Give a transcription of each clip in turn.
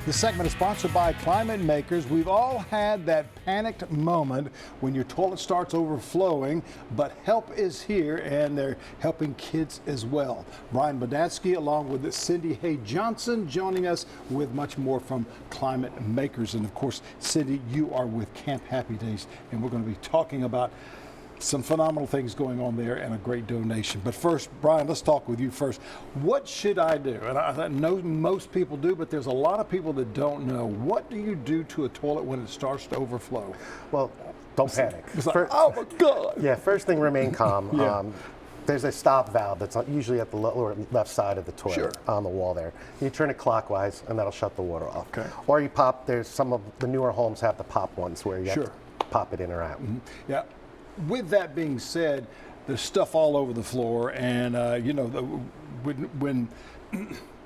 This segment is sponsored by ClimateMakers. We've all had that panicked moment when your toilet starts overflowing, but help is here, and they're helping kids as well. Brian Bodatsky along with Cindy Hay Johnson joining us with much more from ClimateMakers. And of course, Cindy, you are with Camp Happy Days, and we're going to be talking about some phenomenal things going on there and a great donation. But first, Brian, let's talk with you first. What should I do? And I know most people do, but there's a lot of people that don't know. What do you do to a toilet when it starts to overflow? Well, don't panic. It's like, oh my God. Yeah, first thing, remain calm. Yeah. There's a stop valve that's usually at the lower left side of the toilet, Sure, on the wall there. You turn it clockwise and that'll shut the water off. Okay. Or you pop, there's some of the newer homes have the pop ones where you Sure. have to pop it in or out. Mm-hmm. Yeah. With that being said, there's stuff all over the floor, and you know, when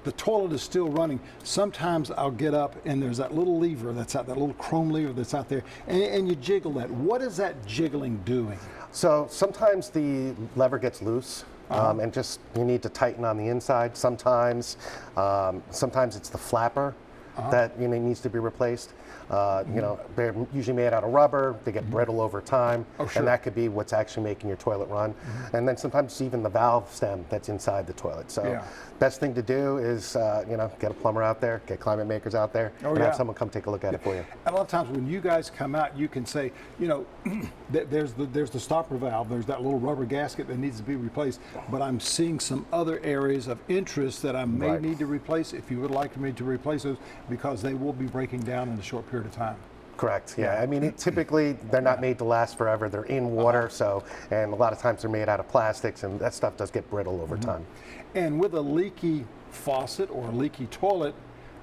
the toilet is still running, sometimes I'll get up and there's that little lever that's out, that little chrome lever that's out there, and you jiggle that. What is that jiggling doing? So sometimes the lever gets loose. And just you need to tighten on the inside. Sometimes it's the flapper that needs to be replaced. You know, they're usually made out of rubber. They get brittle over time, and that could be what's actually making your toilet run. And then sometimes even the valve stem that's inside the toilet. So best thing to do is get a plumber out there, get ClimateMakers out there, and have someone come take a look at it for you. And a lot of times when you guys come out, you can say, you know, there's the stopper valve, there's that little rubber gasket that needs to be replaced, but I'm seeing some other areas of interest that I may need to replace. If you would like me to replace those, because they will be breaking down in a short period of time. Correct. Yeah. I mean, typically they're not made to last forever. They're in water, and a lot of times they're made out of plastics, and that stuff does get brittle over time. And with a leaky faucet or a leaky toilet,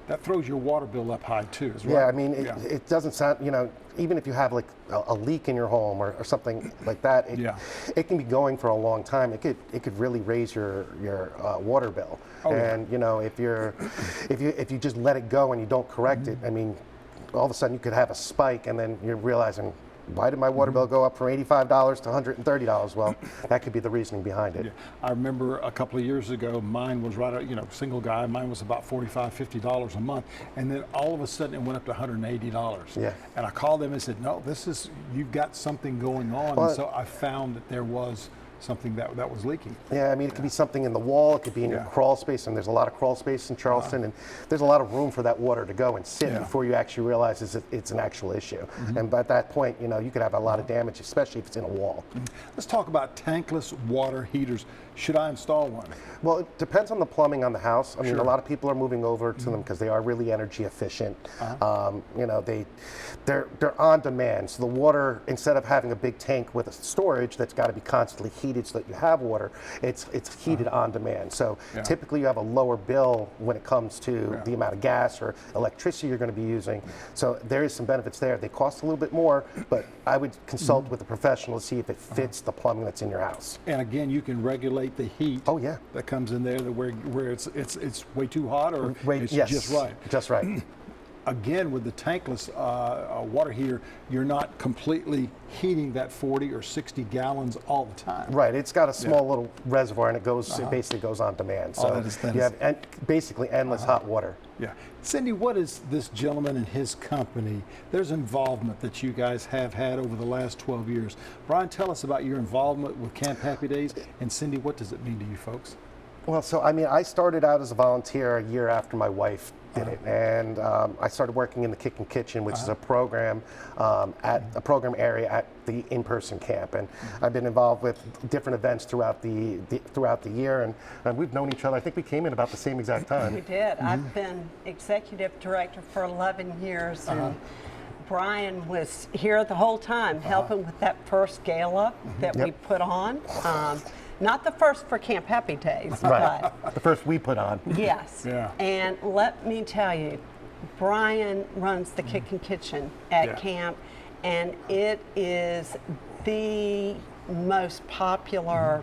that throws your water bill up high too, right? Yeah. I mean, it doesn't sound. You know, even if you have like a leak in your home or something like that, it can be going for a long time. It could really raise your water bill. And you know, if you just let it go and you don't correct it, I mean, all of a sudden you could have a spike, and then you're realizing, why did my water bill go up from $85 to $130? Well, that could be the reasoning behind it. Yeah. I remember a couple of years ago, mine was single guy, mine was about $45, $50 a month, and then all of a sudden it went up to $180. Yeah. And I called them and said, no, you've got something going on. Well, and so I found that there was something that was leaking. Yeah, I mean, it could be something in the wall, it could be in your crawl space, and there's a lot of crawl space in Charleston, and there's a lot of room for that water to go and sit before you actually realize it's an actual issue. And by that point, you know, you could have a lot of damage, especially if it's in a wall. Let's talk about tankless water heaters. Should I install one? Well, it depends on the plumbing on the house. I mean, a lot of people are moving over to them because they are really energy efficient. You know, they're on demand. So the water, instead of having a big tank with a storage that's got to be constantly heated so that you have water, it's heated on demand. So typically you have a lower bill when it comes to the amount of gas or electricity you're going to be using. So there is some benefits there. They cost a little bit more, but I would consult with a professional to see if it fits the plumbing that's in your house. And again, you can regulate the heat that comes in there, where it's way too hot or it's just right. Just right. Again, with the tankless water heater, you're not completely heating that 40 or 60 gallons all the time. Right. It's got a small little reservoir, and it basically goes on demand. So you have basically endless hot water. Yeah. Cindy, what is this gentleman and his company, there's involvement that you guys have had over the last 12 years. Brian, tell us about your involvement with Camp Happy Days, and Cindy, what does it mean to you folks? Well, so I mean, I started out as a volunteer a year after my wife did it, and I started working in the Kitchen, which is a program at a program area at the in-person camp, and I've been involved with different events throughout the year, and we've known each other. I think we came in about the same exact time. We did. I've been executive director for 11 years, and Brian was here the whole time helping with that first gala that we put on. Not the first for Camp Happy Days, but the first we put on. Yes. And let me tell you, Brian runs the Kitchen at camp, and it is the most popular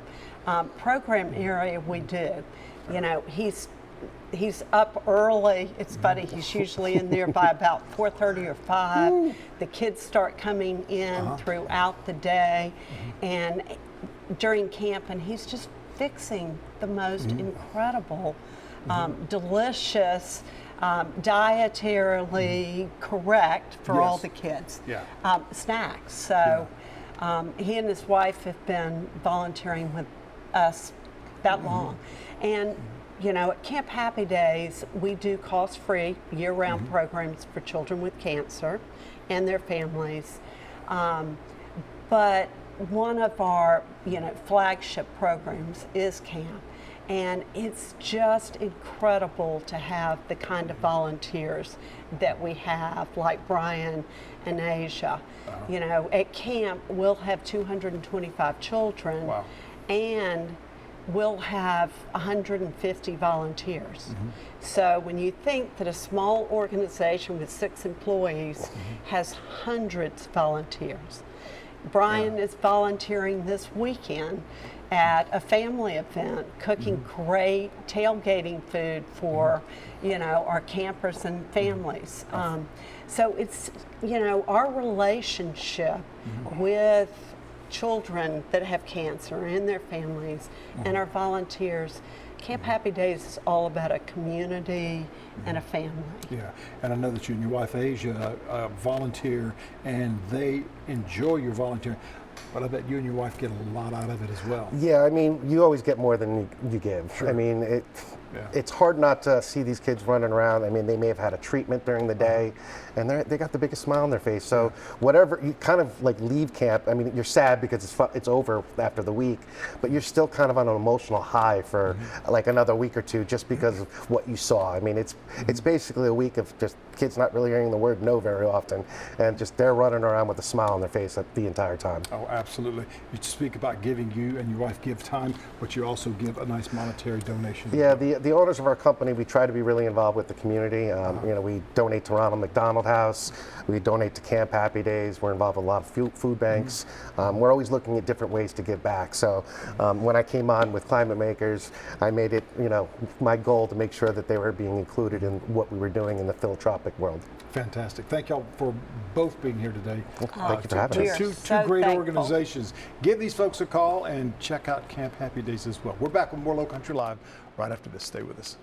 program area we do. You know, he's up early. It's funny, he's usually in there by about 4:30 or 5. The kids start coming in throughout the day, and during camp, and he's just fixing the most incredible, delicious dietarily correct for all Yes. the kids. Yeah. Snacks. So he and his wife have been volunteering with us that long. And you know, at Camp Happy Days, we do cost-free, year-round programs for children with cancer and their families. But one of our, you know, flagship programs is camp. And it's just incredible to have the kind of volunteers that we have, like Brian and Asia. You know, at camp, we'll have 225 children. Wow. And we'll have 150 volunteers. So when you think that a small organization with 6 employees has hundreds of volunteers, Brian is volunteering this weekend at a family event, cooking great tailgating food for, you know, our campers and families. So it's, you know, our relationship with children that have cancer and their families and our volunteers. Camp Happy Days is all about a community and a family. Yeah, and I know that you and your wife Asia volunteer, and they enjoy your volunteering. But I bet you and your wife get a lot out of it as well. Yeah, I mean, you always get more than you give. Sure. I mean, it's hard not to see these kids running around. I mean, they may have had a treatment during the day, and they got the biggest smile on their face. So whatever, you kind of like leave camp. I mean, you're sad because it's over after the week, but you're still kind of on an emotional high for like another week or two just because of what you saw. I mean, it's basically a week of just kids not really hearing the word no very often, and just they're running around with a smile on their face the entire time. Oh, absolutely. You speak about giving, you and your wife give time, but you also give a nice monetary donation. Yeah, the owners of our company, we try to be really involved with the community. You know, we donate to Ronald McDonald House, we donate to Camp Happy Days, we're involved with a lot of food banks. We're always looking at different ways to give back. So when I came on with ClimateMakers, I made it, you know, my goal to make sure that they were being included in what we were doing in the philanthropic world. Fantastic. Thank y'all for both being here today. Thank you for having us. Two so great thankful. organizations. Give these folks a call and check out Camp Happy Days as well. We're back with more Lowcountry Live right after this. Stay with us.